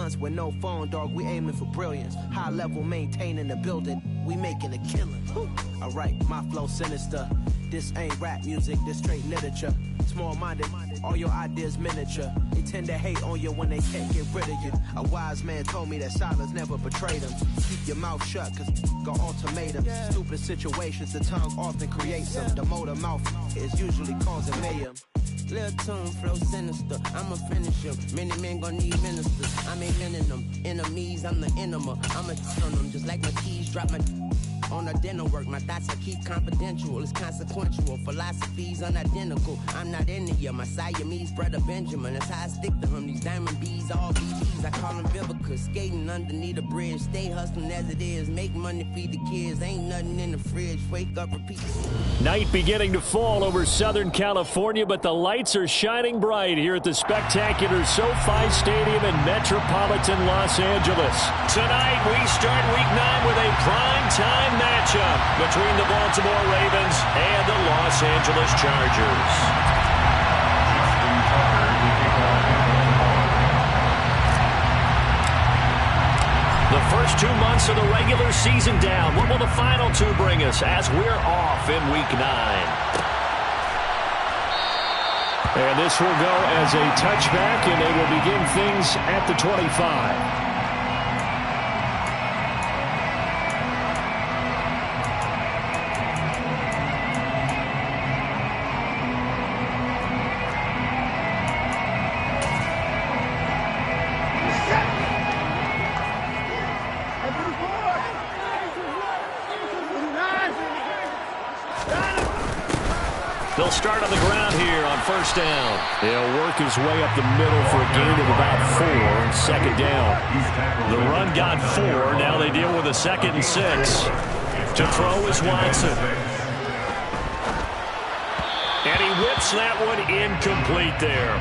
months with no phone, dog. We aiming for brilliance. High level maintaining the building. We making a killing. Alright, my flow sinister. This ain't rap music, this straight literature. Small-minded, all your ideas miniature. They tend to hate on you when they can't get rid of you. A wise man told me that silence never betrayed them. Keep your mouth shut, cause got ultimatums. Stupid situations, the tongue often creates them. The motor mouth is usually causing mayhem. Lil' tune, flow sinister, I'ma finish him. Many men gon' need ministers, I'm inventing them. Enemies, I'm the enema, I'ma on them. Just like my keys, drop my on the dinner work. My thoughts I keep confidential, it's consequential. Philosophies unidentical, I'm not into you. My Siamese brother Benjamin, that's how I stick to him. These diamond bees, all BBs, I call them Vivica. Skating underneath a bridge, stay hustling as it is. Make money, feed the kids, ain't nothing in the fridge. Wake up, repeat. Night beginning to fall over Southern California, but the lights are shining bright here at the spectacular SoFi Stadium in metropolitan Los Angeles. Tonight, we start Week 9 with a prime-time matchup between the Baltimore Ravens and the Los Angeles Chargers. The first 2 months of the regular season down. What will the final 2 bring us as we're off in Week 9? And this will go as a touchback, and they will begin things at the 25. They'll start on the ground here on first down. He'll work his way up the middle for a gain of about 4 on second down. The run got 4. Now they deal with a 2nd and 6. To throw is Watson. And he whips that one incomplete there.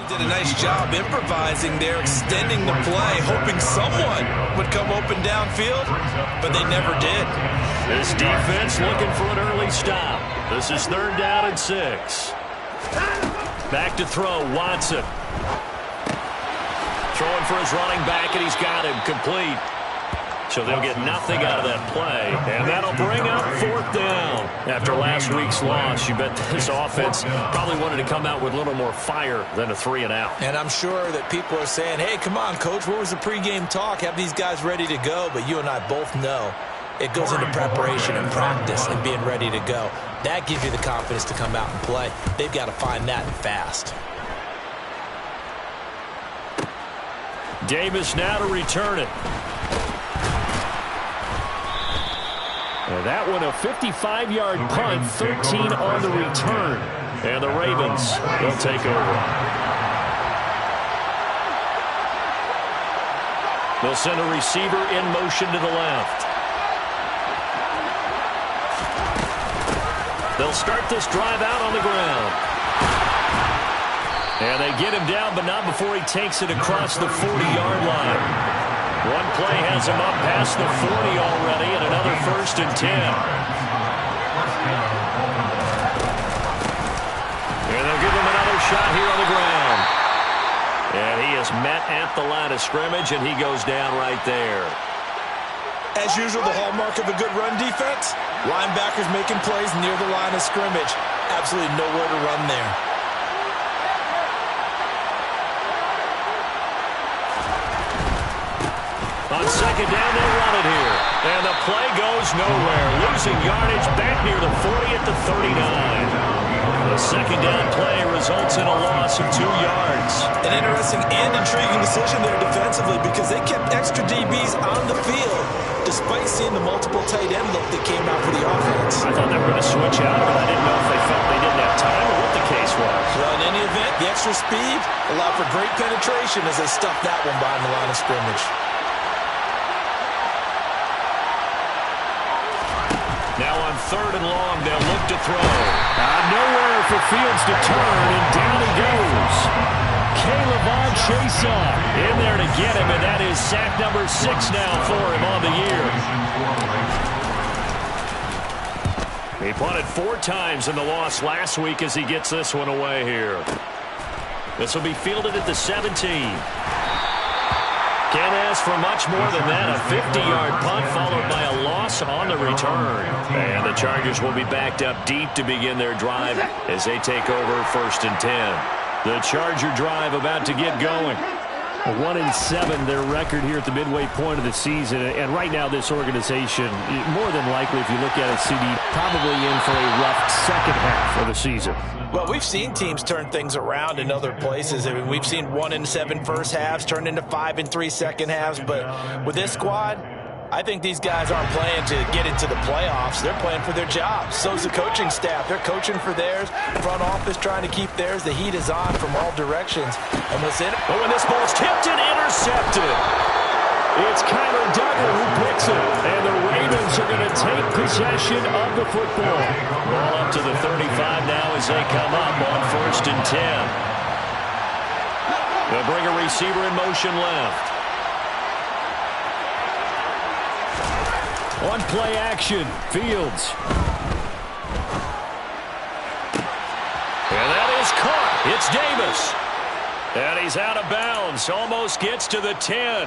Did a nice job improvising there, extending the play, hoping someone would come open downfield, but they never did. This defense looking for an early stop. This is 3rd down and 6. Back to throw, Watson. Throwing for his running back, and he's got him complete. So they'll get nothing out of that play, and that'll bring up 4th down. After last week's loss, you bet this offense probably wanted to come out with a little more fire than a 3-and-out. And I'm sure that people are saying, hey, come on, Coach, what was the pregame talk? Have these guys ready to go? But you and I both know it goes into preparation and practice and being ready to go. That gives you the confidence to come out and play. They've got to find that fast. Davis now to return it. And that one a 55-yard punt, 13 on the return. And the Ravens will take over. They'll send a receiver in motion to the left. They'll start this drive out on the ground. And they get him down, but not before he takes it across the 40-yard line. One play has him up past the 40 already, and another 1st and 10. And they'll give him another shot here on the ground. And he is met at the line of scrimmage, and he goes down right there. As usual, the hallmark of a good run defense, linebackers making plays near the line of scrimmage. Absolutely nowhere to run there. On second down, they'll run it here. And the play goes nowhere. Losing yardage back near the 40 at the 39. The second down play results in a loss of 2 yards. An interesting and intriguing decision there defensively because they kept extra DBs on the field despite seeing the multiple tight end look that came out for the offense. I thought they were going to switch out, but I didn't know if they felt they didn't have time or what the case was. Well, in any event, the extra speed allowed for great penetration as they stuffed that one behind the line of scrimmage. Now on 3rd and long, they'll look to throw. Nowhere for Fields to turn, and down he goes. Caleb Chason in there to get him, and that is sack number 6 now for him on the year. He punted 4 times in the loss last week as he gets this one away here. This will be fielded at the 17. Can't ask for much more than that. A 50-yard punt followed by a loss on the return. And the Chargers will be backed up deep to begin their drive as they take over 1st and 10. The Charger drive about to get going. 1-7 their record here at the midway point of the season. And right now this organization, more than likely if you look at it, CD, probably in for a rough second half of the season. Well, we've seen teams turn things around in other places. I mean, we've seen 1-7 first halves turn into 5-3 second halves. But with this squad, I think these guys aren't playing to get into the playoffs. They're playing for their jobs. So's the coaching staff. They're coaching for theirs. Front office trying to keep theirs. The heat is on from all directions. And what's in it? But when this ball's tipped and intercepted, it's Kyler Duggar who picks it. And the Ravens are going to take possession of the football. Ball up to the 35 now as they come up on 1st and 10. They'll bring a receiver in motion left. On play action, Fields. And that is caught. It's Davis. And he's out of bounds. Almost gets to the 10.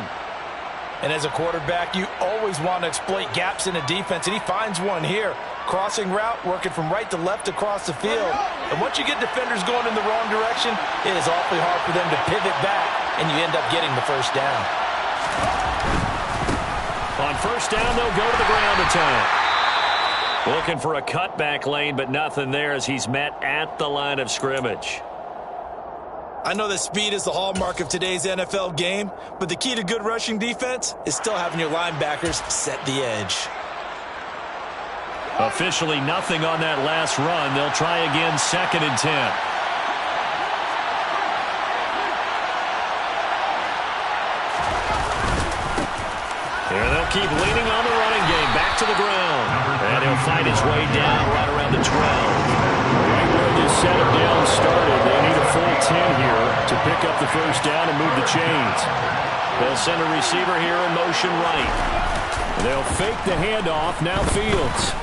And as a quarterback, you always want to exploit gaps in a defense, and he finds one here. Crossing route, working from right to left across the field. And once you get defenders going in the wrong direction, it is awfully hard for them to pivot back, and you end up getting the first down. On 1st down, they'll go to the ground attack. Looking for a cutback lane, but nothing there as he's met at the line of scrimmage. I know that speed is the hallmark of today's NFL game, but the key to good rushing defense is still having your linebackers set the edge. Officially nothing on that last run. They'll try again 2nd and 10. Here they'll keep leaning on the running game. Back to the ground. And he'll find his way down right around the 12. Right where this setup down started. They need a full 10 here to pick up the first down and move the chains. They'll send a receiver here in motion right. They'll fake the handoff. Now Fields.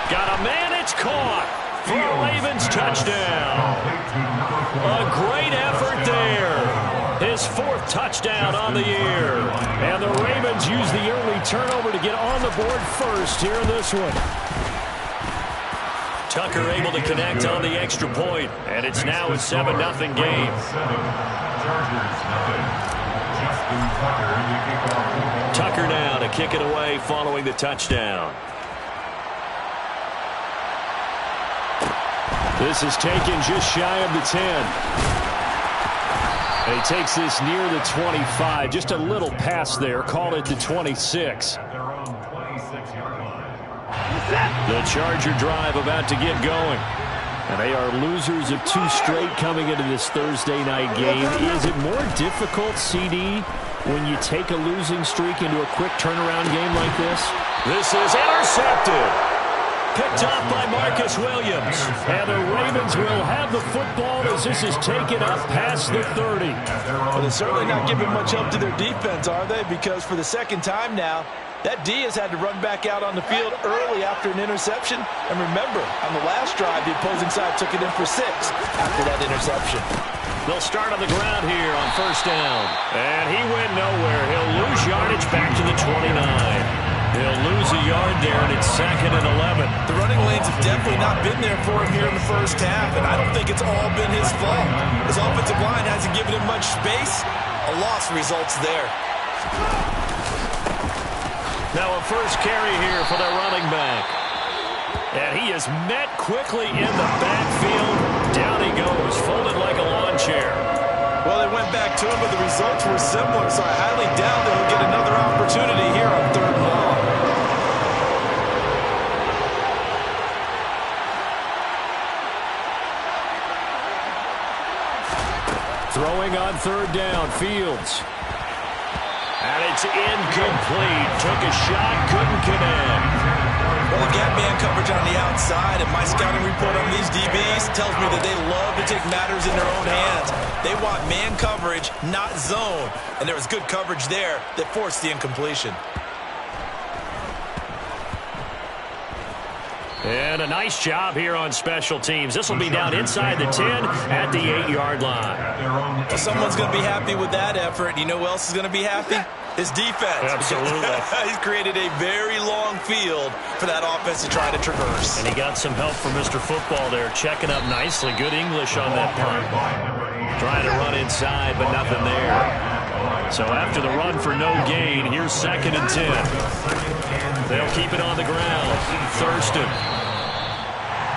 Got a man. It's caught for a Ravens touchdown. A great effort there. His 4th touchdown on the year. And the Ravens use the early turnover to get on the board first here in this one. Tucker able to connect on the extra point. And it's now a 7-0 game. Tucker now to kick it away following the touchdown. This is taken just shy of the 10. And he takes this near the 25. Just a little pass there. Call it the 26. The Charger drive about to get going. And they are losers of 2 straight coming into this Thursday night game. Is it more difficult, CD, when you take a losing streak into a quick turnaround game like this? This is intercepted. Picked off by Marcus Williams. And the Ravens will have the football as this is taken up past the 30. Well, they're certainly not giving much help to their defense, are they? Because for the second time now, that D has had to run back out on the field early after an interception. And remember, on the last drive, the opposing side took it in for 6 after that interception. They'll start on the ground here on 1st down. And he went nowhere. He'll lose yardage back to the 29. He'll lose a yard there, and it's 2nd and 11. The running lanes have definitely not been there for him here in the first half, and I don't think it's all been his fault. His offensive line hasn't given him much space. A loss results there. Now a first carry here for their running back. And he is met quickly in the backfield. Down he goes, folded like a lawn chair. Well, they went back to him, but the results were similar, so I highly doubt that he'll get another opportunity here on 3rd and long. Throwing on 3rd down, Fields. And it's incomplete. Took a shot, couldn't connect. Well, again, man coverage on the outside, and my scouting report on these DBs tells me that they love to take matters in their own hands. They want man coverage, not zone. And there was good coverage there that forced the incompletion. And a nice job here on special teams. This will be down inside the 10 at the 8-yard line. Well, someone's going to be happy with that effort. You know who else is going to be happy? His defense. Absolutely. He's created a very long field for that offense to try to traverse. And he got some help from Mr. Football there, checking up nicely. Good English on that punt. Trying to run inside, but nothing there. So after the run for no gain, here's 2nd and 10. They'll keep it on the ground. Thurston.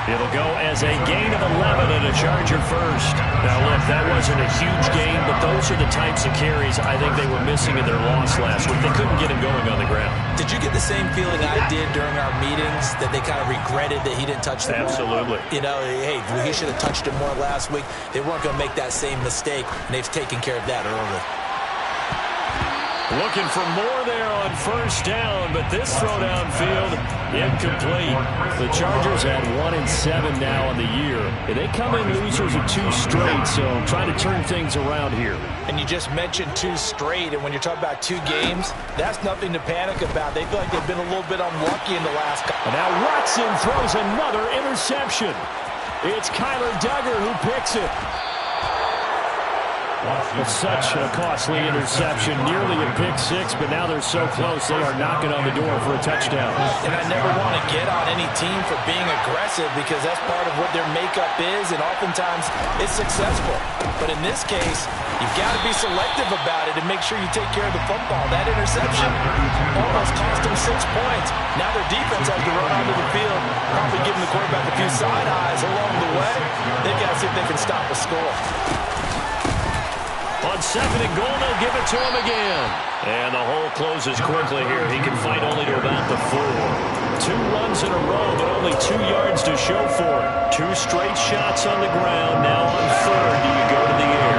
It'll go as a gain of 11 and a Charger first. Now, look, that wasn't a huge gain, but those are the types of carries I think they were missing in their loss last week. They couldn't get him going on the ground. Did you get the same feeling I did during our meetings, that they kind of regretted that he didn't touch the ball? Absolutely. You know, hey, he should have touched it more last week. They weren't going to make that same mistake, and they've taken care of that early. Looking for more there on 1st down, but this throw downfield, incomplete. The Chargers had 1-7 now on the year. And they come in losers of 2 straight, so trying to turn things around here. And you just mentioned 2 straight, and when you're talking about 2 games, that's nothing to panic about. They feel like they've been a little bit unlucky in the last couple. And now Watson throws another interception. It's Kyler Duggar who picks it. It's such a costly interception, nearly a pick-6, but now they're so close they are knocking on the door for a touchdown. And I never want to get on any team for being aggressive because that's part of what their makeup is, and oftentimes it's successful. But in this case, you've got to be selective about it and make sure you take care of the football. That interception almost cost them 6 points. Now their defense has to run onto the field, probably giving the quarterback a few side eyes along the way. They've got to see if they can stop a score. On 2nd and goal, they'll give it to him again. And the hole closes quickly here. He can fight only to about the 4. 2 runs in a row, but only 2 yards to show for it. 2 straight shots on the ground. Now on 3rd, do you go to the air?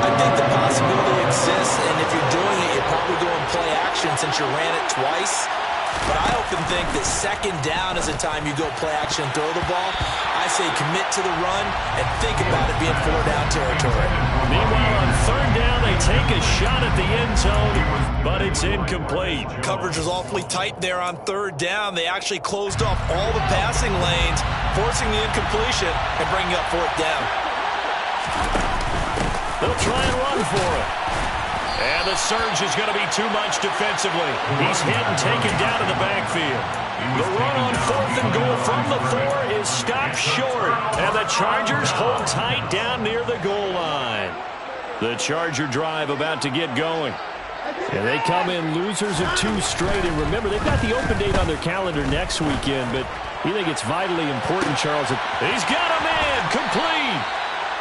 I think the possibility exists, and if you're doing it, you're probably going play action since you ran it twice. But I often think that 2nd down is the time you go play action and throw the ball. I say commit to the run and think about it being 4-down territory. Meanwhile, on 3rd down, they take a shot at the end zone, but it's incomplete. Coverage was awfully tight there on 3rd down. They actually closed off all the passing lanes, forcing the incompletion and bringing up 4th down. They'll try and run for it. And the surge is going to be too much defensively. He's hit and taken down in the backfield. The run on 4th and goal from the 4 is stopped short. And the Chargers hold tight down near the goal line. The Charger drive about to get going. And they come in losers of 2 straight. And remember, they've got the open date on their calendar next weekend. But you think it's vitally important, Charles. He's got a man complete.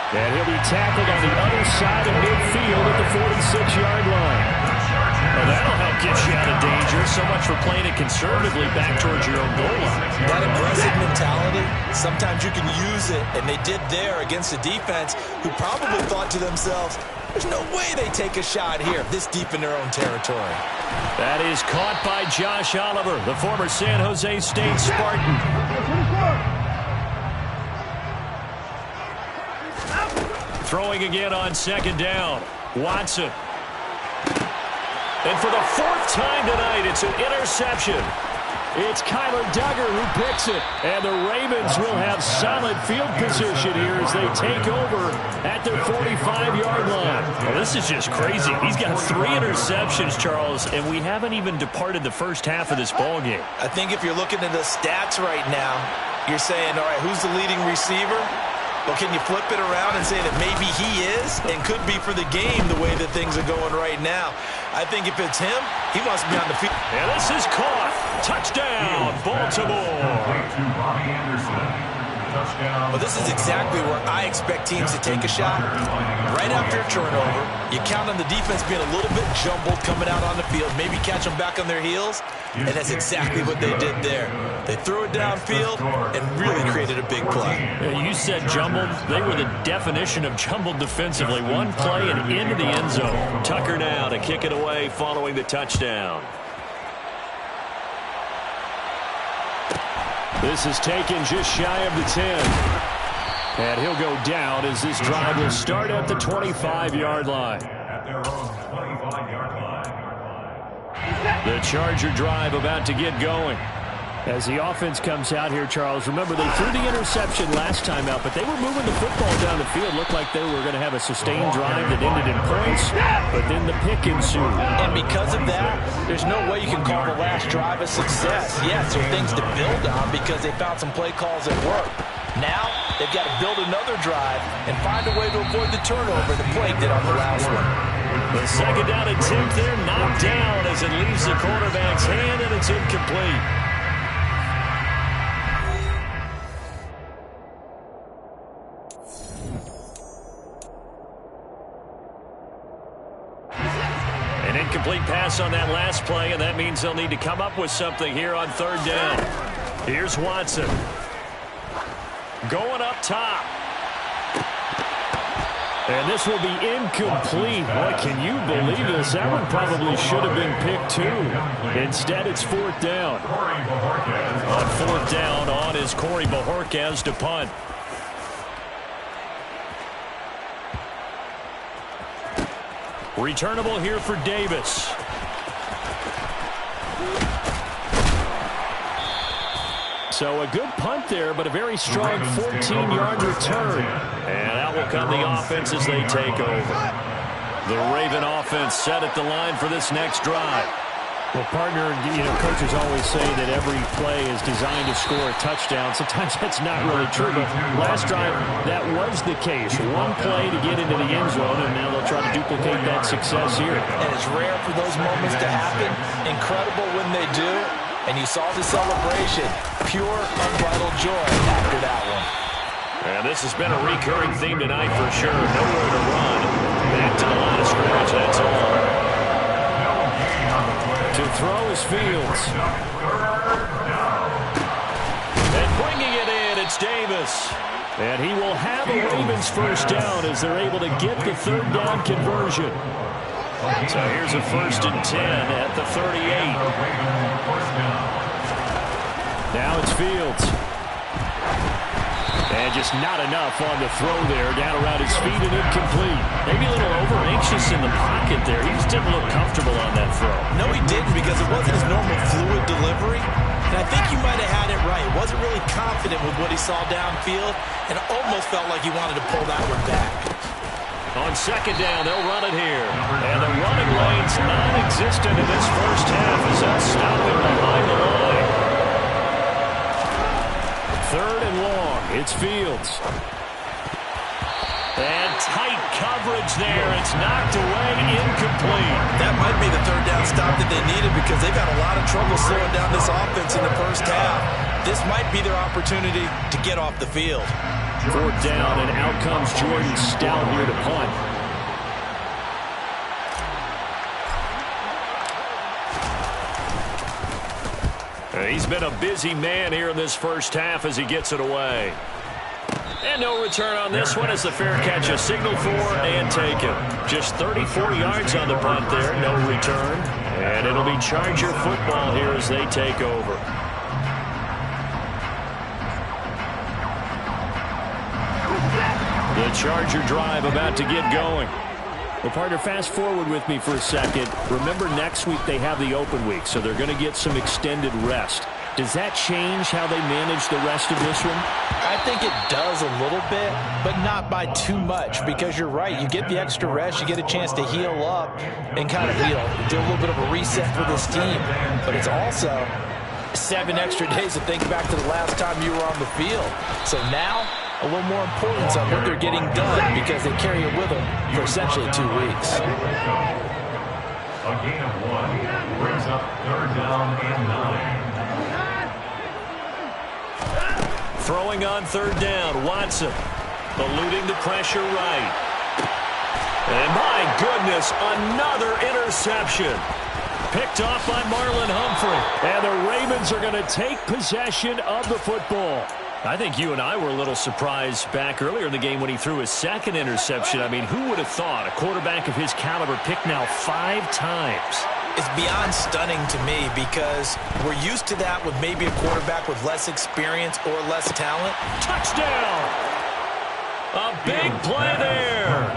And he'll be tackled on the other side of midfield at the 46-yard line. Well, that'll help get you out of danger. So much for playing it conservatively back towards your own goal line. That aggressive mentality, sometimes you can use it, and they did there against a defense who probably thought to themselves, there's no way they take a shot here this deep in their own territory. That is caught by Josh Oliver, the former San Jose State Spartan. Throwing again on 2nd down. Watson. And for the 4th time tonight, it's an interception. It's Kyler Duggar who picks it. And the Ravens will have solid field position here as they take over at their 45-yard line. Well, this is just crazy. He's got 3 interceptions, Charles, and we haven't even departed the first half of this ballgame. I think if you're looking at the stats right now, you're saying, all right, who's the leading receiver? Well, can you flip it around and say that maybe he is and could be for the game the way that things are going right now? I think if it's him, he must be on the field. And this is caught. Touchdown, Baltimore. Well, this is exactly where I expect teams to take a shot. Right after a turnover, you count on the defense being a little bit jumbled coming out on the field, maybe catch them back on their heels, and that's exactly what they did there. They threw it downfield and really created a big play. Yeah, you said jumbled. They were the definition of jumbled defensively. One play and into the end zone. Tucker now to kick it away following the touchdown. This is taken just shy of the 10. And he'll go down as this drive will start at the 25-yard line. The Charger drive about to get going. As the offense comes out here, Charles, remember they threw the interception last time out, but they were moving the football down the field. Looked like they were going to have a sustained drive that ended in points, but then the pick ensued. And because of that, there's no way you can call the last drive a success. Yes, there are things to build on because they found some play calls that work. Now, they've got to build another drive and find a way to avoid the turnover that plagued it on the last one. The second down attempt there knocked down as it leaves the quarterback's hand, and it's incomplete. An incomplete pass on that last play, and that means they'll need to come up with something here on third down. Here's Watson. Going up top. And this will be incomplete. Boy, can you believe this? That one probably should have been picked too. Instead, it's fourth down. On fourth down, on is Corey Bojorquez to punt. Returnable here for Davis. So a good punt there, but a very strong 14-yard return. And out will come the offense as they take over. The Raven offense set at the line for this next drive. Well, partner, coaches always say that every play is designed to score a touchdown. Sometimes that's not really true, but last drive, that was the case. One play to get into the end zone, and now they'll try to duplicate that success here. And it's rare for those moments to happen. Incredible when they do. And you saw the celebration. Pure, unbridled joy after that one. And this has been a recurring theme tonight for sure. Nowhere to run. Back to the line of scrimmage, that's all. To throw is Fields. And bringing it in, it's Davis. And he will have a Ravens first down as they're able to get the third down conversion. So here's a 1st and 10 at the 38. Now it's Fields. And just not enough on the throw there. Down around his feet and incomplete. Maybe a little over-anxious in the pocket there. He just didn't look comfortable on that throw. No, he didn't, because it wasn't his normal fluid delivery. And I think you might have had it right. Wasn't really confident with what he saw downfield and almost felt like he wanted to pull that one back. On second down, they'll run it here. And the running lane's non-existent in this first half as they'll stop him behind the line. Third and long, it's Fields. And tight coverage there. It's knocked away, incomplete. That might be the third down stop that they needed because they've had a lot of trouble slowing down this offense in the first half. This might be their opportunity to get off the field. Fourth down, and out comes Jordan Stout here to punt. He's been a busy man here in this first half as he gets it away. And no return on this one as the fair catch is signaled for and taken. Just 34 yards on the punt there, no return. And it'll be Charger football here as they take over. The Charger drive about to get going. Well, partner, fast forward with me for a second. Remember, next week they have the open week, so they're going to get some extended rest. Does that change how they manage the rest of this one? I think it does a little bit, but not by too much, because you're right. You get the extra rest, you get a chance to heal up and kind of, do a little bit of a reset for this team. But it's also 7 extra days to think back to the last time you were on the field. So now a little more importance on what they're getting done because they carry it with them for essentially 2 weeks. A gain of 1 brings up 3rd down and 9. Throwing on 3rd down, Watson. Eluding the pressure right. And my goodness, another interception. Picked off by Marlon Humphrey. And the Ravens are going to take possession of the football. I think you and I were a little surprised back earlier in the game when he threw his 2nd interception. I mean, who would have thought a quarterback of his caliber picked now 5 times? It's beyond stunning to me because we're used to that with maybe a quarterback with less experience or less talent. Touchdown! A big play there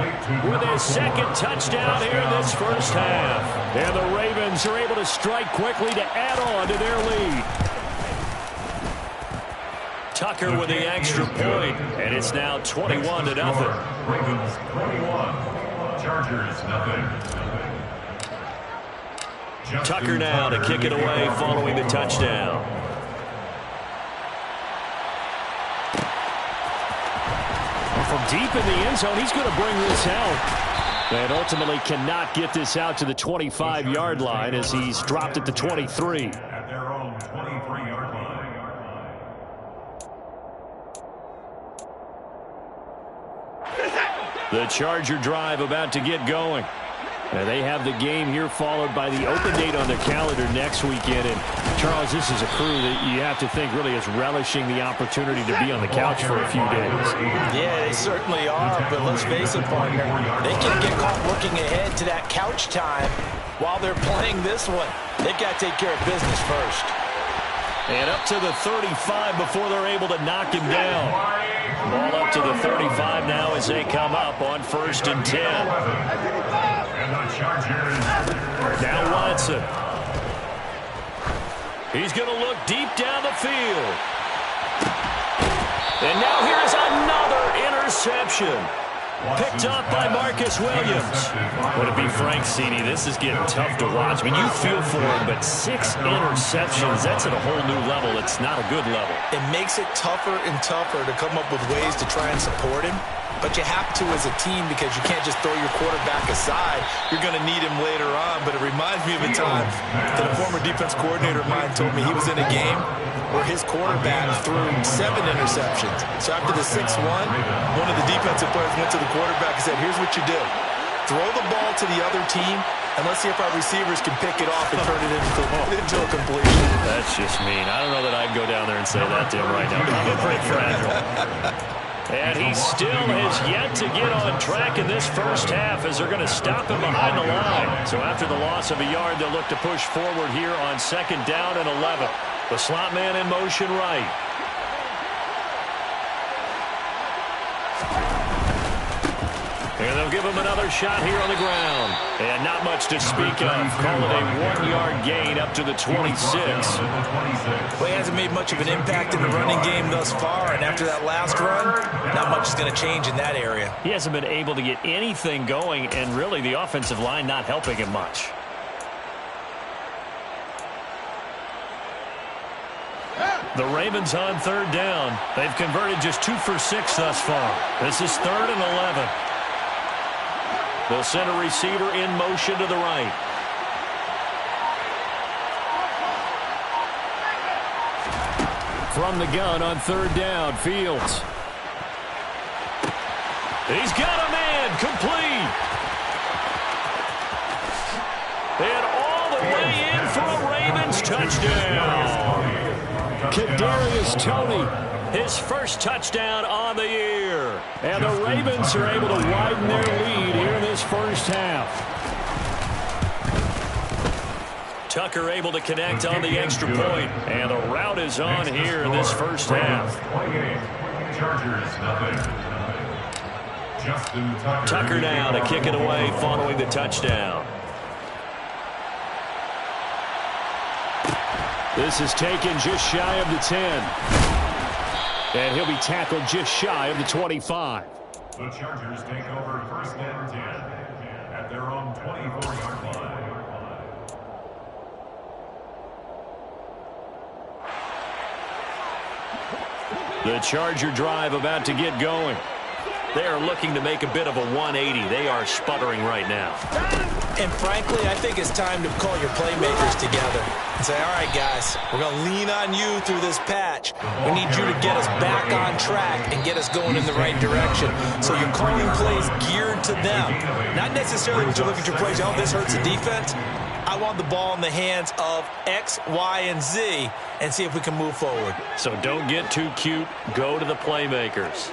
with his 2nd touchdown here in this first half. And the Ravens are able to strike quickly to add on to their lead. Tucker with the extra point, and it's now 21-0. Ravens 21, Chargers nothing. Tucker now to kick it away following the touchdown. From deep in the end zone, he's going to bring this out. And ultimately cannot get this out to the 25-yard line as he's dropped at the 23. At their own 23-yard line. The Charger drive about to get going. And they have the game here followed by the open date on their calendar next weekend. And, Charles, this is a crew that you have to think really is relishing the opportunity to be on the couch for a few days. Yeah, they certainly are, but let's face it, partner, they can't get caught looking ahead to that couch time while they're playing this one. They've got to take care of business first. And up to the 35 before they're able to knock him down. Ball up to the 35 now as they come up on 1st and 10. Now Watson. He's going to look deep down the field. And now here's another interception. Picked off by Marcus Williams. Well, to be frank, CD, this is getting tough to watch. I mean, you feel for him, but 6 interceptions, that's at a whole new level. It's not a good level. It makes it tougher and tougher to come up with ways to try and support him. But you have to as a team because you can't just throw your quarterback aside. You're going to need him later on. But it reminds me of a time that a former defense coordinator of mine told me he was in a game where his quarterback threw 7 interceptions. So after the 6-1, one of the defensive players went to the quarterback and said, here's what you do. Throw the ball to the other team, and let's see if our receivers can pick it off and turn it into a completion. That's just mean. I don't know that I'd go down there and say that to him right now. Probably pretty fragile. And he still has yet to get on track in this first half as they're going to stop him behind the line. So after the loss of a yard, they'll look to push forward here on 2nd down and 11. The slot man in motion right. And they'll give him another shot here on the ground. And not much to speak of. Call it a 1-yard gain up to the 26. Well, he hasn't made much of an impact in the running game thus far. And after that last run, not much is going to change in that area. He hasn't been able to get anything going. And really, the offensive line not helping him much. The Ravens on 3rd down. They've converted just 2 for 6 thus far. This is 3rd and 11. They'll send a receiver in motion to the right. From the gun on 3rd down, Fields. He's got a man, complete. And all the way in for a Ravens touchdown. Kadarius Toney, his first touchdown on the year. And the Ravens are able to widen their lead here in this first half. Tucker able to connect on the extra point. And the route is on here in this first half. Tucker now to kick it away following the touchdown. This is taken just shy of the 10. And he'll be tackled just shy of the 25. The Chargers take over 1st and 10 at their own 24-yard line. The Charger drive about to get going. They are looking to make a bit of a 180. They are sputtering right now. And frankly, I think it's time to call your playmakers together and say, all right, guys, we're going to lean on you through this patch. We need you to get us back on track and get us going in the right direction. So you're calling plays geared to them. Not necessarily what you're looking to plays, oh, this hurts the defense. I want the ball in the hands of X, Y, and Z and see if we can move forward. So don't get too cute. Go to the playmakers.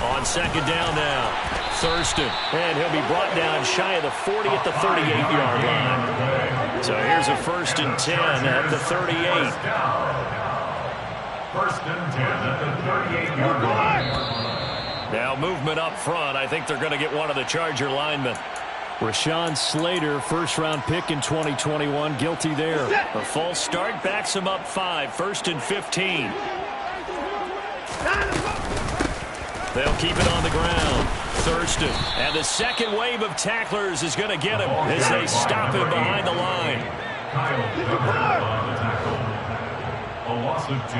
On second down now, Thurston, and he'll be brought down shy of the 40 at the 38-yard line. So here's a 1st and 10 at the 38. First and 10 at the 38-yard line. Now movement up front. I think they're going to get one of the Charger linemen. Rashawn Slater, first-round pick in 2021, guilty there. A false start backs him up 5, 1st and 15. They'll keep it on the ground. Thurston, and the second wave of tacklers is going to get him as they stop him behind the line. Kyle Hubbard on the tackle. A loss of 2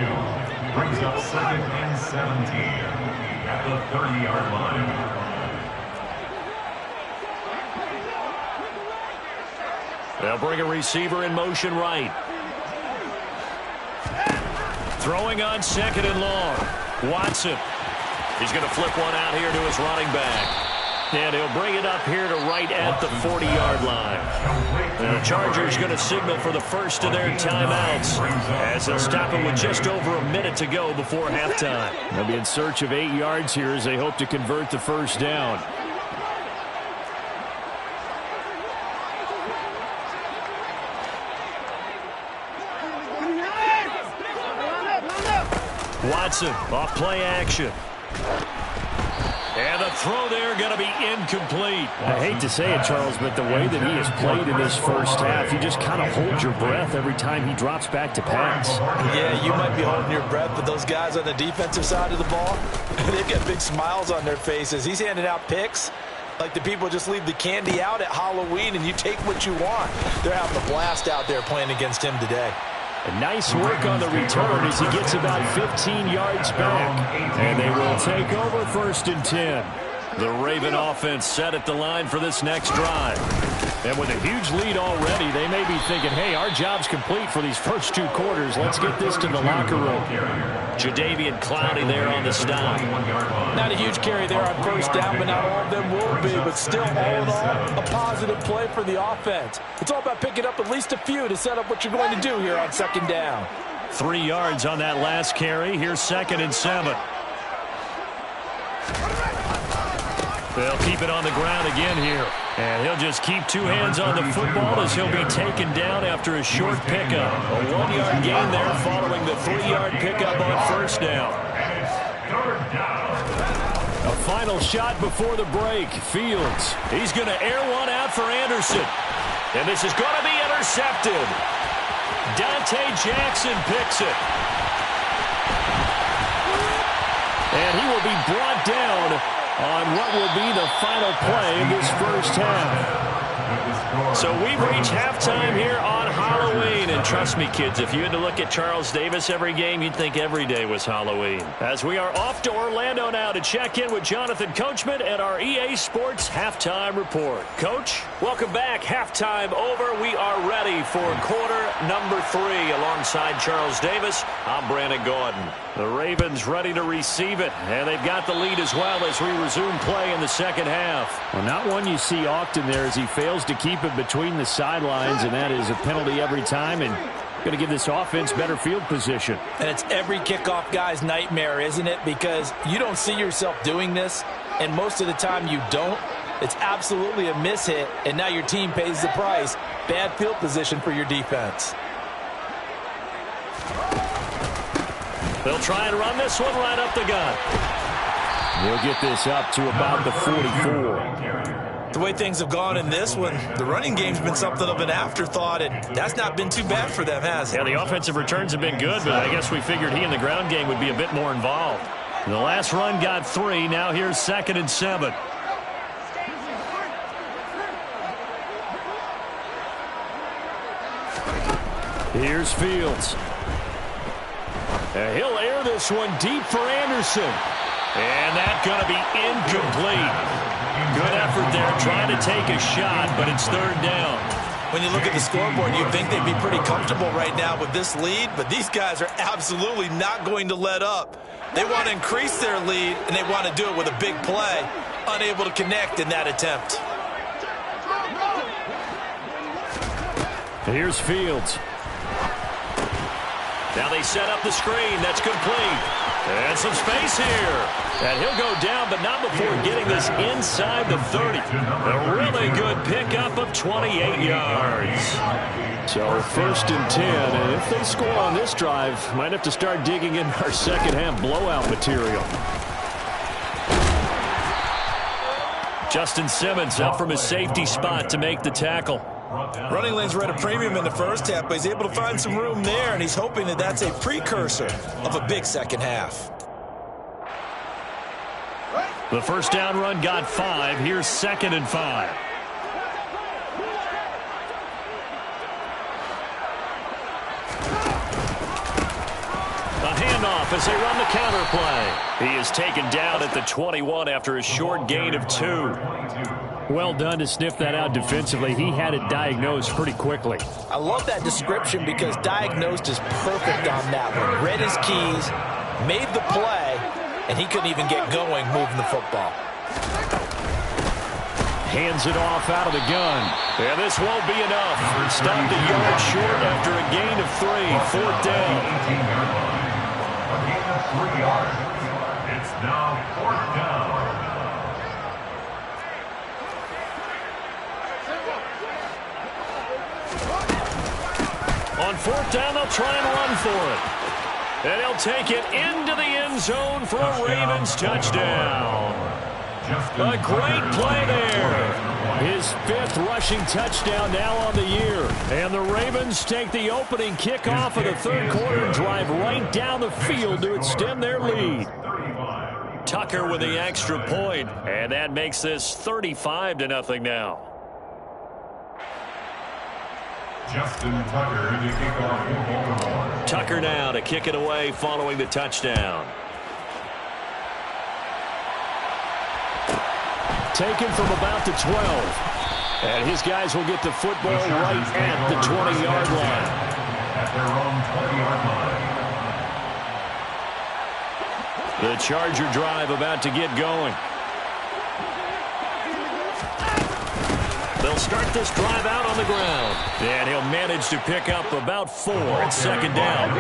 brings up 2nd and 17 at the 30-yard line. They'll bring a receiver in motion right. Throwing on 2nd and long. Watson. He's going to flip one out here to his running back. And he'll bring it up here to right at the 40-yard line. And the Chargers going to signal for the first of their timeouts as they'll stop it with just over a minute to go before halftime. They'll be in search of 8 yards here as they hope to convert the first down. Watson off play action. And the throw there going to be incomplete. I hate to say it, Charles, but the way that he has played in this first half, you just kind of hold your breath every time he drops back to pass. Yeah, you might be holding your breath, but those guys on the defensive side of the ball, they've got big smiles on their faces. He's handing out picks like the people just leave the candy out at Halloween and you take what you want. They're having a blast out there playing against him today. A nice work on the return as he gets about 15 yards back. And they will take over 1st and 10. The Raven offense set at the line for this next drive. And with a huge lead already, they may be thinking, hey, our job's complete for these first 2 quarters. Let's get this to the locker room. Jadeveon Clowney there on the stop. Not a huge carry there on first down, but not all of them will be. But still, all in all, a positive play for the offense. It's all about picking up at least a few to set up what you're going to do here on second down. 3 yards on that last carry. Here's 2nd and 7. They'll keep it on the ground again here. And he'll just keep 2 hands on the football as he'll be taken down after a short pickup. A 1-yard gain there following the 3-yard pickup on first down. A final shot before the break. Fields. He's going to air one out for Anderson. And this is going to be intercepted. Dante Jackson picks it. And he will be brought down on what will be the final play of this first half. So we've reached halftime here on Halloween. And trust me, kids, if you had to look at Charles Davis every game, you'd think every day was Halloween. As we are off to Orlando now to check in with Jonathan Coachman and our EA Sports Halftime Report. Coach, welcome back. Halftime over. We are ready for quarter number 3 alongside Charles Davis. I'm Brandon Gordon. The Ravens ready to receive it, and they've got the lead as well as we resume play in the second half. Well, not one you see often there as he fails to keep it between the sidelines, and that is a penalty every time, and going to give this offense better field position. And it's every kickoff guy's nightmare, isn't it? Because you don't see yourself doing this, and most of the time you don't. It's absolutely a mishit, and now your team pays the price. Bad field position for your defense. They'll try and run this one right up the gut. They'll get this up to about the 44. The way things have gone in this one, the running game's been something of an afterthought, and that's not been too bad for them, has it? Yeah, the offensive returns have been good, but I guess we figured he in the ground game would be a bit more involved. The last run got 3. Now here's 2nd and 7. Here's Fields. He'll air this one deep for Anderson. And that's going to be incomplete. Good effort there trying to take a shot, but it's third down. When you look at the scoreboard, you'd think they'd be pretty comfortable right now with this lead, but these guys are absolutely not going to let up. They want to increase their lead, and they want to do it with a big play. Unable to connect in that attempt. Here's Fields. Now they set up the screen. That's complete. And some space here. And he'll go down, but not before getting this inside the 30. A really good pickup of 28 yards. So first and 10. And if they score on this drive, might have to start digging in our second half blowout material. Justin Simmons up from his safety spot to make the tackle. Running lanes were at a premium in the first half, but he's able to find some room there, and he's hoping that that's a precursor of a big second half. The first down run got 5. Here's 2nd and 5. A handoff as they run the counter play. He is taken down at the 21 after a short gain of 2. Well done to sniff that out defensively. He had it diagnosed pretty quickly. I love that description because diagnosed is perfect on that one. Read his keys, made the play, and he couldn't even get going moving the football. Hands it off out of the gun. And this won't be enough. Stopped a yard short after a gain of 3. 4th down. A gain of 3 yards. It's now 4th down. On 4th down, they'll try and run for it. And he'll take it into the end zone for a Ravens touchdown. A great play there. His 5th rushing touchdown now on the year. And the Ravens take the opening kickoff of the 3rd quarter and drive right down the field to extend their lead. Tucker with the extra point, and that makes this 35-0 now. Justin Tucker to kick off for Baltimore. Tucker now to kick it away following the touchdown. Taken from about the 12. And his guys will get the football right at the 20-yard line. At their own 20-yard line. The Charger drive about to get going. They'll start this drive out on the ground. And he'll manage to pick up about 4 at 2nd down.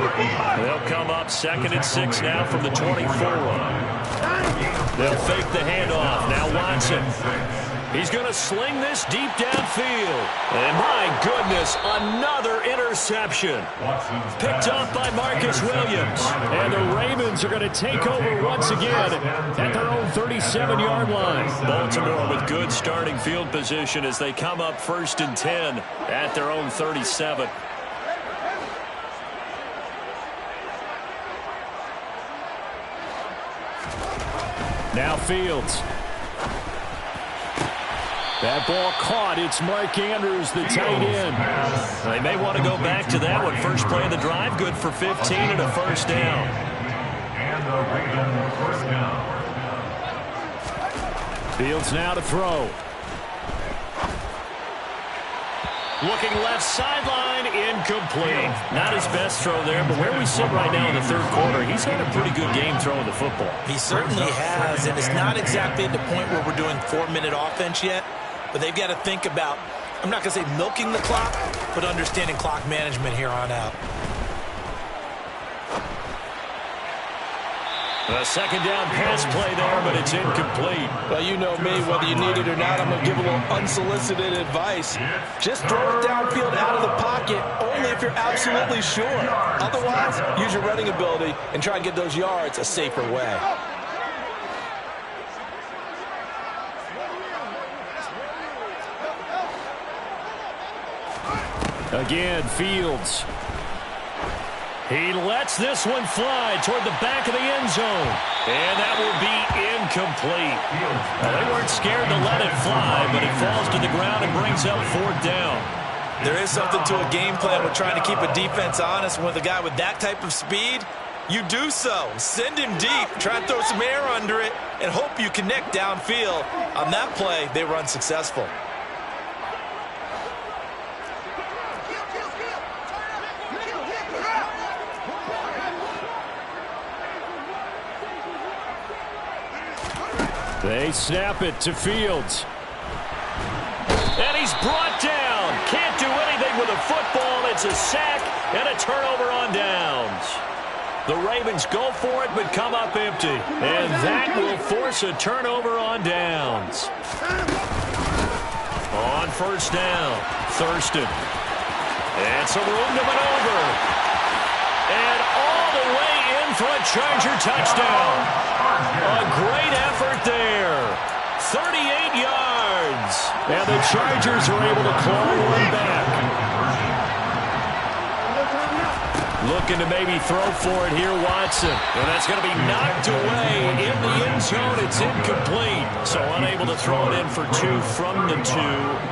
They'll come up 2nd and 6 now from the 24. They'll fake the handoff. Now Watson. He's going to sling this deep downfield. And my goodness, another interception. Picked off by Marcus Williams. And the Ravens are going to take over once again at their own 37-yard line. Baltimore with good starting field position as they come up 1st and 10 at their own 37. Now Fields. That ball caught. It's Mark Andrews, the tight end. They may want to go back to that one. First play of the drive, good for 15 and a 1st down. And the Ravens 1st down. Fields now to throw. Looking left sideline, incomplete. Not his best throw there, but where we sit right now in the 3rd quarter, he's had a pretty good game throwing the football. He certainly has, and it's not exactly at the point where we're doing 4-minute offense yet, but they've got to think about, I'm not going to say milking the clock, but understanding clock management here on out. A 2nd down pass play there, but it's incomplete. Well, you know me, whether you need it or not, I'm going to give a little unsolicited advice. Just throw it downfield out of the pocket, only if you're absolutely sure. Otherwise, use your running ability and try and get those yards a safer way. Again, Fields. He lets this one fly toward the back of the end zone. And that will be incomplete. Well, they weren't scared to let it fly, but it falls to the ground and brings up 4th down. There is something to a game plan with trying to keep a defense honest. With a guy with that type of speed, You do so. Send him deep. Try and throw some air under it and hope you connect downfield. On that play, they were unsuccessful. They snap it to Fields. And he's brought down. Can't do anything with a football. It's a sack and a turnover on downs. The Ravens go for it but come up empty. And that will force a turnover on downs. On first down, Thurston. And some room to maneuver. And all the way in for a Charger touchdown. A great effort there. 38 yards. And the Chargers are able to claw one back. Looking to maybe throw for it here, Watson. And that's going to be knocked away in the end zone. It's incomplete. So unable to throw it in for 2 from the 2.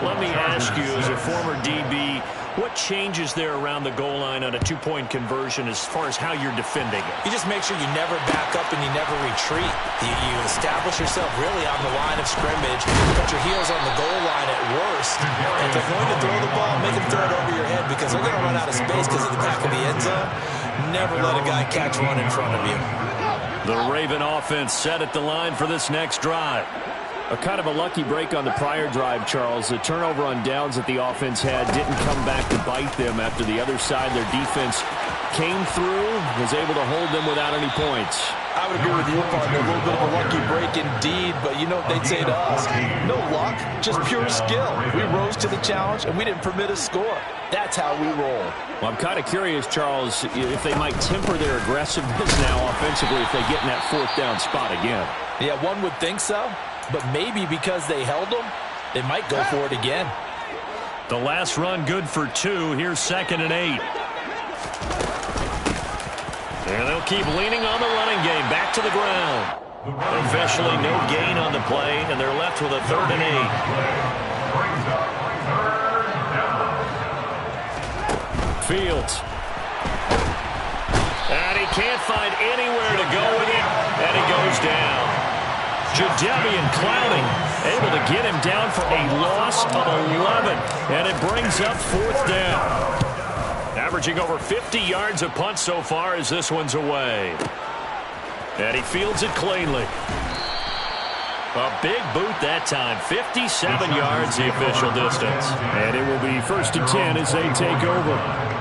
Let me ask you, as a former DB, what changes there around the goal line on a 2-point conversion as far as how you're defending it? You just make sure you never back up and you never retreat. You establish yourself really on the line of scrimmage, put your heels on the goal line at worst. And if they're going to throw the ball, make them throw it over your head because they're going to run out of space because of the back of the end zone. Never let a guy catch one in front of you. The Raven offense set at the line for this next drive. A kind of a lucky break on the prior drive, Charles. The turnover on downs that the offense had didn't come back to bite them after the other side. Their defense came through, was able to hold them without any points. I would agree with you, partner. A little bit of a lucky break indeed, but you know what they'd say to us? No luck, just pure skill. We rose to the challenge, and we didn't permit a score. That's how we roll. Well, I'm kind of curious, Charles, if they might temper their aggressiveness now offensively if they get in that 4th down spot again. Yeah, one would think so. But maybe because they held them, they might go for it again. The last run good for 2. Here's 2nd and 8. And they'll keep leaning on the running game. Back to the ground. Officially no gain on the play, and they're left with a 3rd and 8. Fields. And he can't find anywhere to go with it, and he goes down. Jadeveon Clowney able to get him down for a loss of 11, and it brings up 4th down. Averaging over 50 yards a punt so far as this one's away. And he fields it cleanly. A big boot that time, 57 yards the official distance. And it will be 1st and 10 as they take over.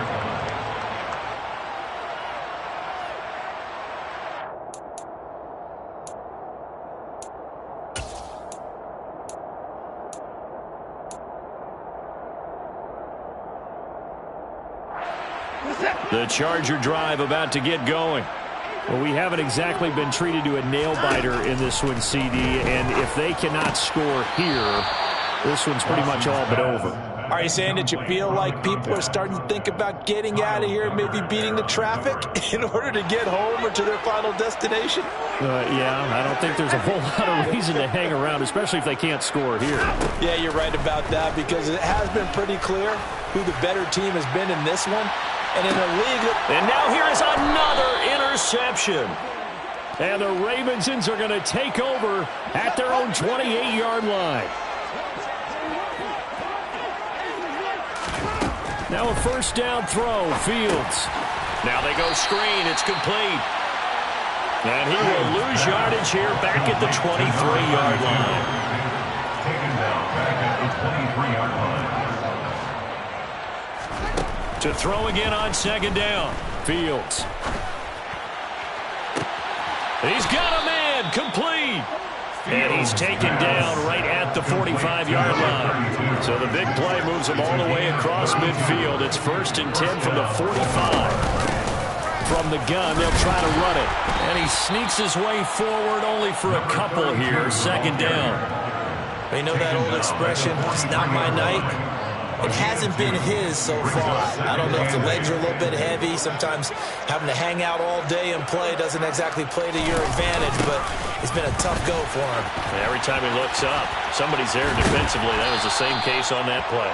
The Charger drive about to get going. Well, we haven't exactly been treated to a nail-biter in this one, CD, and if they cannot score here, this one's pretty much all but over. Are you saying that you feel like people are starting to think about getting out of here, maybe beating the traffic in order to get home or to their final destination? Yeah, I don't think there's a whole lot of reason to hang around, especially if they can't score here. Yeah, you're right about that because it has been pretty clear who the better team has been in this one. And in a league that... And now here is another interception. And the Ravensons are going to take over at their own 28-yard line. Now a 1st down throw, Fields. Now they go screen, it's complete. And he will lose yardage here back at the 23-yard line. Taken down back at the 23-yard line. To throw again on 2nd down. Fields. He's got a man, complete. And he's taken down right at the 45-yard line. So the big play moves him all the way across midfield. It's 1st and 10 from the 45. From the gun, they'll try to run it. And he sneaks his way forward only for a couple here. 2nd down. They know that old expression, it's not my night. It hasn't been his so far. I don't know if the legs are a little bit heavy. Sometimes having to hang out all day and play doesn't exactly play to your advantage, but it's been a tough go for him. Every time he looks up, somebody's there defensively. That was the same case on that play.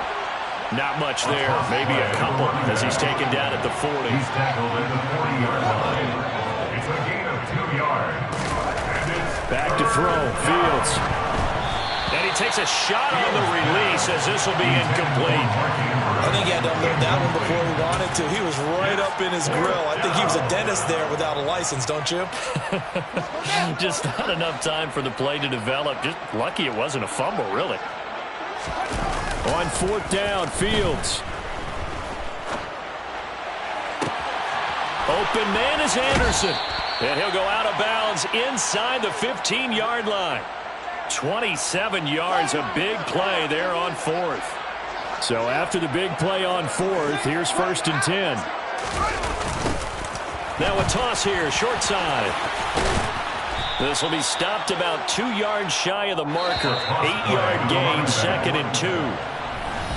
Not much there, maybe a couple as he's taken down at the 40. He's tackled at the 40-yard line. Back to throw, Fields. And he takes a shot on the release as this will be incomplete. I think he had to unload that one before he wanted to. He was right up in his grill. I think he was a dentist there without a license, don't you? Just not enough time for the play to develop. Just lucky it wasn't a fumble, really. On fourth down, Fields. Open man is Anderson. And he'll go out of bounds inside the 15-yard line. 27 yards, a big play there on fourth. So after the big play on fourth, here's 1st and 10. Now a toss here, short side. This will be stopped about 2 yards shy of the marker. 8-yard gain, 2nd and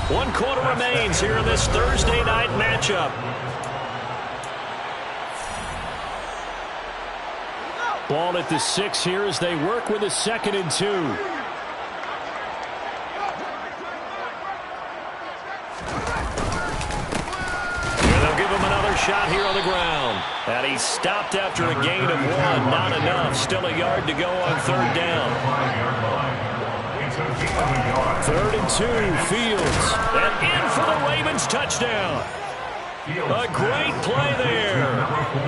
2. 1 quarter remains here in this Thursday night matchup. Ball at the 6 here as they work with a 2nd and 2. And they'll give him another shot here on the ground. And he stopped after a gain of 1. Not enough. Still a yard to go on 3rd down. 3rd and 2, Fields. And in for the Ravens touchdown. A great play there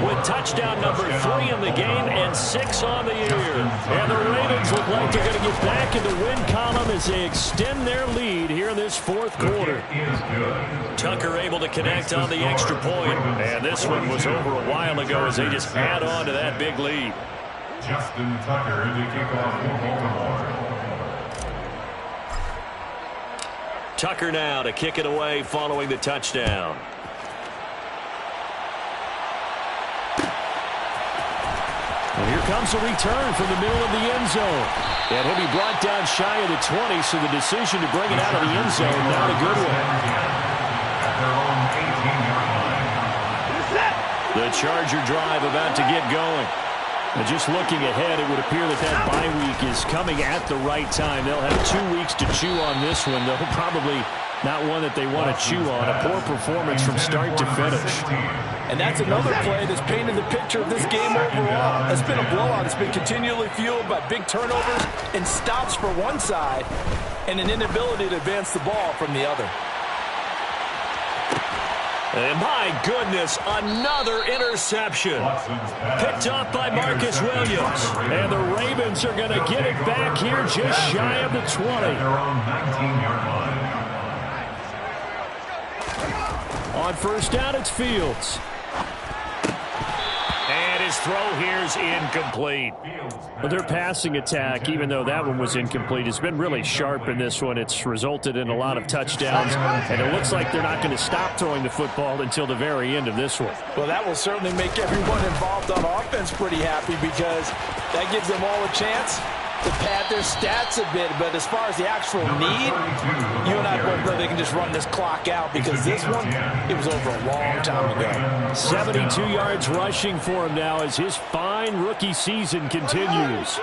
with touchdown number 3 in the game and 6 on the year. And the Ravens look like they're going to get back in the win column as they extend their lead here in this 4th quarter. Tucker able to connect on the extra point. And this one was over a while ago as they just add on to that big lead. Justin Tucker to kick off for Baltimore. Tucker now to kick it away following the touchdown. And here comes a return from the middle of the end zone. And he'll be brought down shy of the 20, so the decision to bring it out of the end zone, not a good one. The Charger drive about to get going. And just looking ahead, it would appear that that bye week is coming at the right time. They'll have 2 weeks to chew on this one. They'll probably not one that they want to chew on. A poor performance from start to finish. And that's another play that's painted the picture of this game overall. It's been a blowout. It's been continually fueled by big turnovers and stops for one side and an inability to advance the ball from the other. And my goodness, another interception. Picked off by Marcus Williams. And the Ravens are going to get it back here just shy of the 20. On 1st down, it's Fields. And his throw here is incomplete. Well, their passing attack, even though that one was incomplete, has been really sharp in this one. It's resulted in a lot of touchdowns, and it looks like they're not going to stop throwing the football until the very end of this one. Well, that will certainly make everyone involved on offense pretty happy because that gives them all a chance to pad their stats a bit. But as far as the actual need, you and I both know they can just run this clock out because this one, it was over a long time ago. 72 yards rushing for him now as his fine rookie season continues.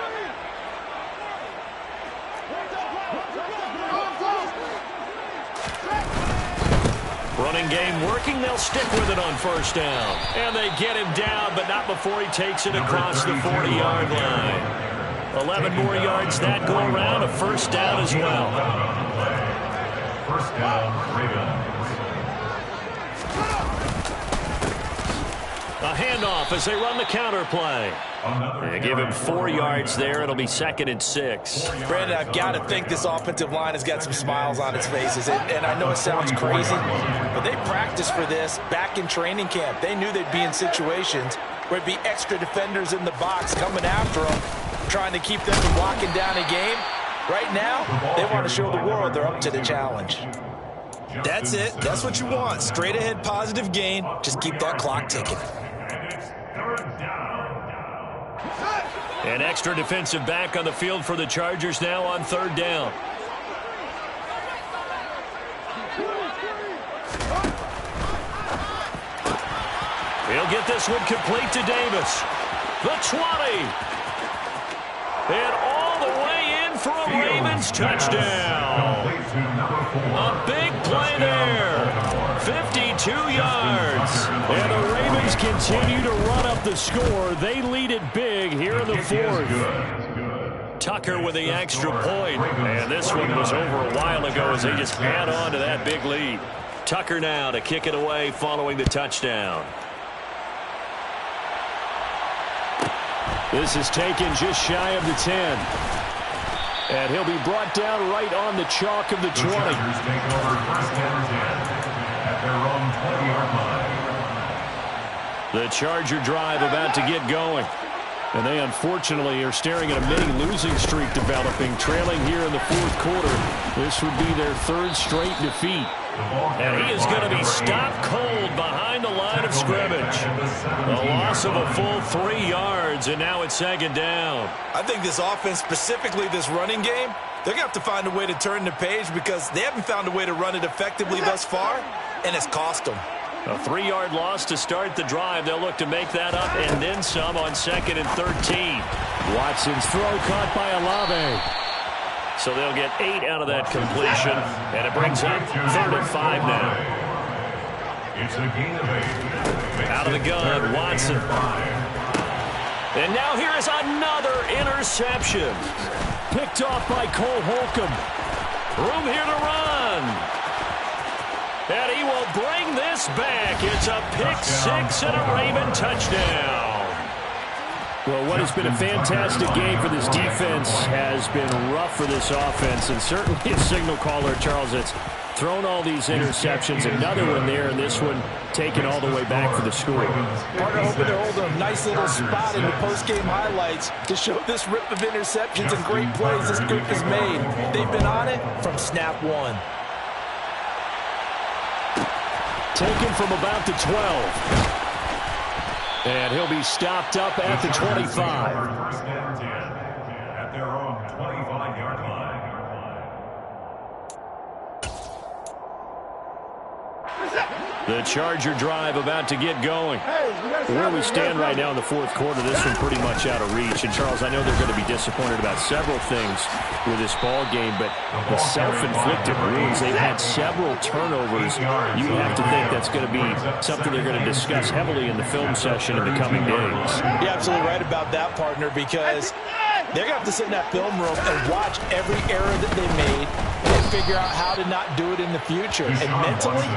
Running game working. They'll stick with it on 1st down. And they get him down, but not before he takes it across the 40-yard line. 11 more yards that go around, a 1st down as well. 1st down, Ravens. A handoff as they run the counter play. They give him 4 yards there. It'll be 2nd and 6. Brandon, I've got to think this offensive line has got some smiles on its faces. And I know it sounds crazy, but they practiced for this back in training camp. They knew they'd be in situations where it'd be extra defenders in the box coming after them, trying to keep them from locking down a game. Right now, they want to show the world they're up to the challenge. That's it. That's what you want. Straight ahead positive gain. Just keep that clock ticking. An extra defensive back on the field for the Chargers now on 3rd down. He'll get this one complete to Davis. The 20. And all the way in for a Ravens touchdown. A big play there. 52 yards. And the Ravens continue to run up the score. They lead it big here in the 4th. Tucker with the extra point. And this one was over a while ago as they just add on to that big lead. Tucker now to kick it away following the touchdown. This is taken just shy of the 10. And he'll be brought down right on the chalk of the 20. The Chargers take over first and 10 at their own 20-yard line. The Charger drive about to get going. And they unfortunately are staring at a mini losing streak developing, trailing here in the fourth quarter. This would be their third straight defeat. And he is going to be stopped cold behind the line of scrimmage. A loss of a full 3 yards, and now it's second down. I think this offense, specifically this running game, they're going to have to find a way to turn the page because they haven't found a way to run it effectively thus far, and it's cost them. A 3-yard loss to start the drive. They'll look to make that up and then some on 2nd and 13. Watson's throw caught by Olave. So they'll get 8 out of that completion, and it brings up 3rd and 5 now. It's a gain of 8. Out of the gun, Watson. And now here is another interception. Picked off by Cole Holcomb. Room here to run. And he will bring this back. It's a pick-6 and a Raven touchdown. Well, what has been a fantastic game for this defense has been rough for this offense, and certainly a signal caller, Charles, that's thrown all these interceptions. Another one there, and this one taken all the way back for the score. Partner hoping they're holding a nice little spot in the post-game highlights to show this rip of interceptions and great plays this group has made. They've been on it from snap one. Taken from about the 12. And he'll be stopped up at the 25. First and 10 at their own 25-yard line. The Charger drive about to get going. Where we stand right now in the fourth quarter, this one pretty much out of reach. And, Charles, I know they're going to be disappointed about several things with this ball game, but the self-inflicted wounds, they've had several turnovers. You have to think that's going to be something they're going to discuss heavily in the film session in the coming days. You're absolutely right about that, partner, because they're going to have to sit in that film room and watch every error that they made and figure out how to not do it in the future. And mentally,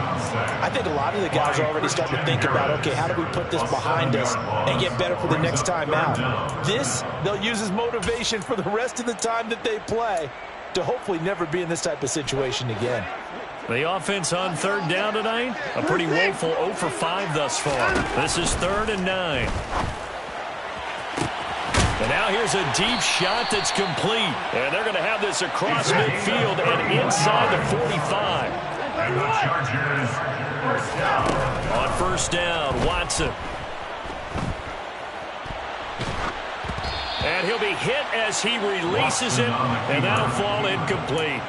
I think a lot of the guys are already starting to think about, okay, how do we put this behind us and get better for the next time out? This, they'll use as motivation for the rest of the time that they play to hopefully never be in this type of situation again. The offense on 3rd down tonight, a pretty woeful 0 for 5 thus far. This is 3rd and 9. And now here's a deep shot that's complete. And they're going to have this across midfield and inside the 45. And the Chargers, first down. On 1st down, Watson. And he'll be hit as he releases it, and that'll fall incomplete.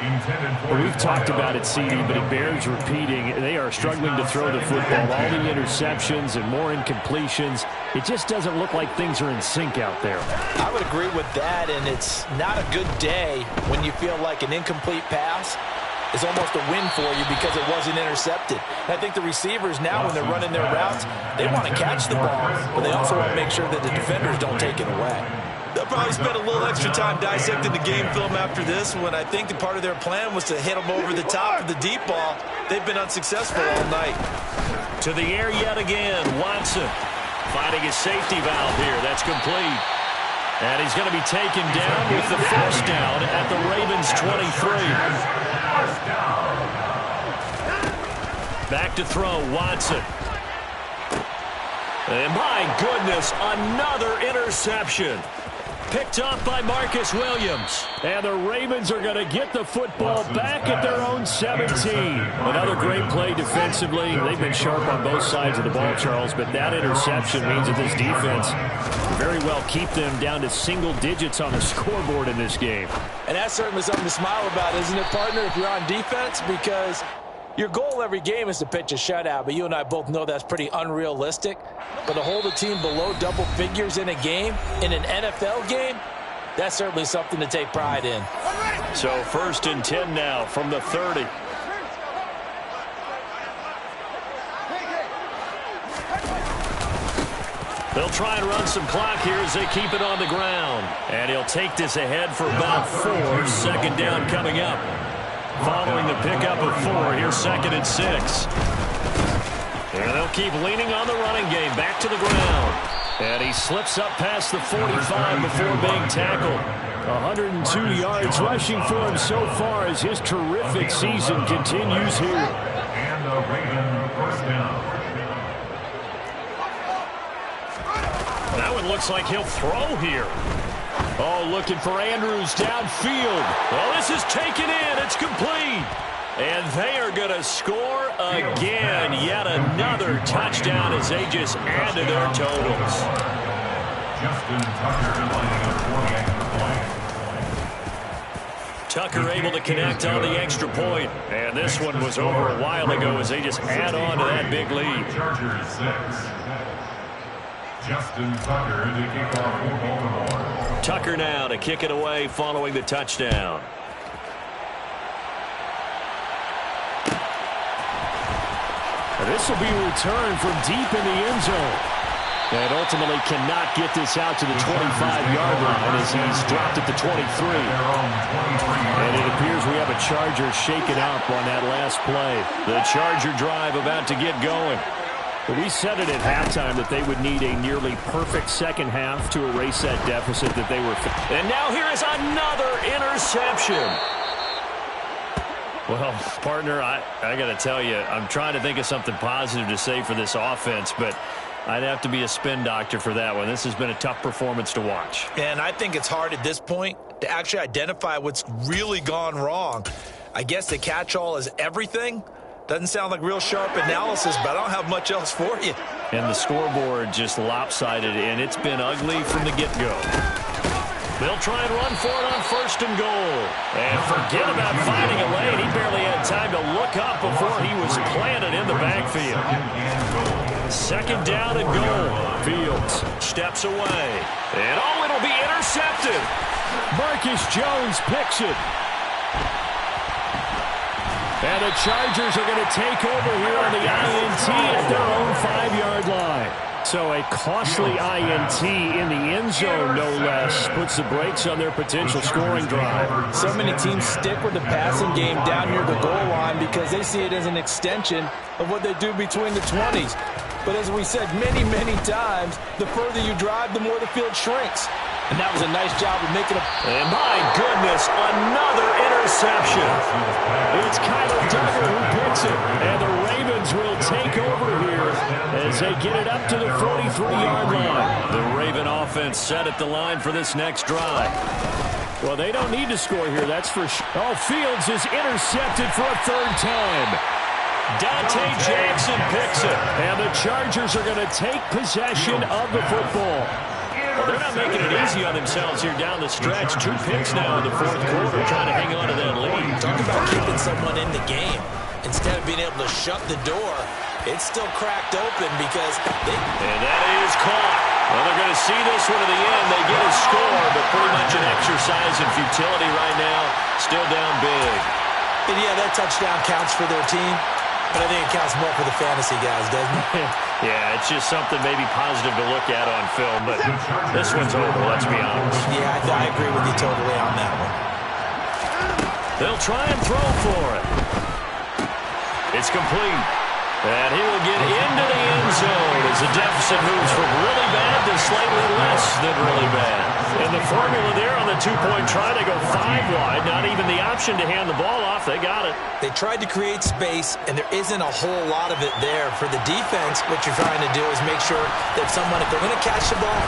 Well, we've talked about it, CD, but it bears repeating. They are struggling to throw the football. All the interceptions and more incompletions. It just doesn't look like things are in sync out there. I would agree with that, and it's not a good day when you feel like an incomplete pass is almost a win for you because it wasn't intercepted. And I think the receivers now, when they're running their routes, they want to catch the ball, but they also want to make sure that the defenders don't take it away. They'll probably spend a little extra time dissecting the game film after this when I think that part of their plan was to hit them over the top of the deep ball. They've been unsuccessful all night. To the air yet again, Watson finding his safety valve here. That's complete. And he's going to be taken down with the first down at the Ravens 23. Back to throw, Watson. And my goodness, another interception. Picked off by Marcus Williams. And the Ravens are going to get the football back at their own 17. Another great play defensively. They've been sharp on both sides of the ball, Charles, but that interception means that this defense very well keep them down to single digits on the scoreboard in this game. And that's certainly something to smile about, isn't it, partner, if you're on defense? Because your goal every game is to pitch a shutout, but you and I both know that's pretty unrealistic. But to hold a team below double figures in a game, in an NFL game, that's certainly something to take pride in. So 1st and 10 now from the 30. They'll try and run some clock here as they keep it on the ground. And he'll take this ahead for about 4. Second down coming up. Following the pickup of 4, here's 2nd and 6. And they'll keep leaning on the running game. Back to the ground. And he slips up past the 45 before being tackled. 102 yards rushing for him so far as his terrific season continues here. And a Raven first down. That one looks like he'll throw here. Oh, looking for Andrews downfield. Well, this is taken in. It's complete. And they are going to score again. Yet another touchdown as they just add to their totals. Justin Tucker lining up for the extra point. Tucker able to connect on the extra point. And this one was over a while ago as they just add on to that big lead. Chargers 6. Justin Tucker to kick off for Baltimore. Tucker now to kick it away following the touchdown. This will be returned from deep in the end zone. And ultimately cannot get this out to the 25-yard line as he's dropped at the 23. And it appears we have a Charger shaken up on that last play. The Charger drive about to get going. But we said it at halftime that they would need a nearly perfect second half to erase that deficit that they were. And now here is another interception. Well, partner, I got to tell you, I'm trying to think of something positive to say for this offense, but I'd have to be a spin doctor for that one. This has been a tough performance to watch. And I think it's hard at this point to actually identify what's really gone wrong. I guess the catch-all is everything. Doesn't sound like real sharp analysis, but I don't have much else for you. And the scoreboard just lopsided, and it's been ugly from the get-go. They'll try and run for it on 1st and goal. And forget about finding a lane. He barely had time to look up before he was planted in the backfield. 2nd down and goal. Fields steps away. And oh, it'll be intercepted. Marcus Jones picks it. And the Chargers are going to take over here on the INT at their own 5-yard line. So a costly INT in the end zone, no less, puts the brakes on their potential scoring drive. So many teams stick with the passing game down near the goal line because they see it as an extension of what they do between the 20s. But as we said many, many times, the further you drive, the more the field shrinks. And that was a nice job of making a... And my goodness, another interception. It's Kyler Duggar who picks it. And the Ravens will take over here as they get it up to the 43-yard line. The Raven offense set at the line for this next drive. Well, they don't need to score here, that's for sure. Oh, Fields is intercepted for a 3rd time. Dante Jackson picks it. And the Chargers are going to take possession of the football. Well, they're not making it easy on themselves here down the stretch. 2 picks now in the 4th quarter trying to hang on to that lead. Talk about keeping someone in the game. Instead of being able to shut the door, it's still cracked open because they... And that is caught. Well, they're going to see this one to the end. They get a score, but pretty much an exercise in futility right now. Still down big. And yeah, that touchdown counts for their team. But I think it counts more for the fantasy guys, doesn't it? Yeah, it's just something maybe positive to look at on film, but this one's over, let's be honest. Yeah, I agree with you totally on that one. They'll try and throw for it. It's complete. And he will get into the end zone as the deficit moves from really bad to slightly less than really bad. And the formula there on the 2-point try, they go 5 wide. Not even the option to hand the ball off. They got it. They tried to create space, and there isn't a whole lot of it there. For the defense, what you're trying to do is make sure that someone, if they're going to catch the ball,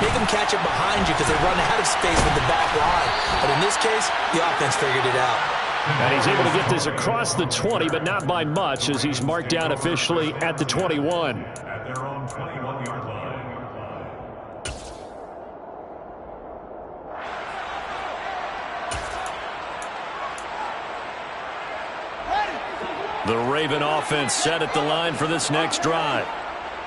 make them catch it behind you because they run out of space with the back line. But in this case, the offense figured it out. And he's able to get this across the 20, but not by much as he's marked down officially at the 21. At their own 21-yard line. The Raven offense set at the line for this next drive.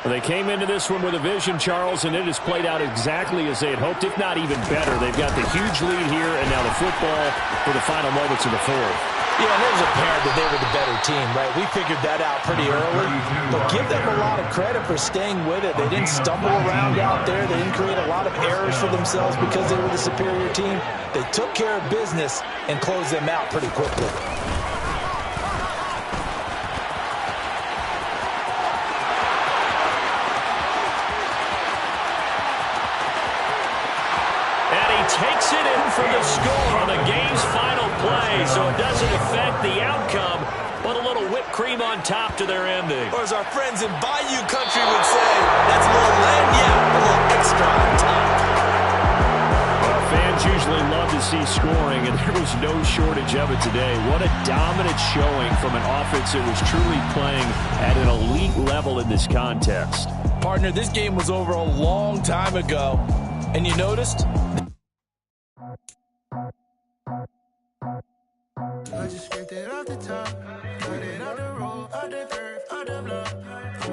Well, they came into this one with a vision, Charles, and it has played out exactly as they had hoped, if not even better. They've got the huge lead here, and now the football for the final moments of the fourth. Yeah, and it was apparent that they were the better team, right? We figured that out pretty early, but give them a lot of credit for staying with it. They didn't stumble around out there. They didn't create a lot of errors for themselves because they were the superior team. They took care of business and closed them out pretty quickly. Takes it in for the score on the game's final play, so it doesn't affect the outcome, but a little whipped cream on top to their ending. Or as our friends in Bayou Country would say, that's a little lagniappe, a little extra on top. Well, fans usually love to see scoring, and there was no shortage of it today. What a dominant showing from an offense that was truly playing at an elite level in this contest. Partner, this game was over a long time ago, and you noticed? I just scraped it off the top.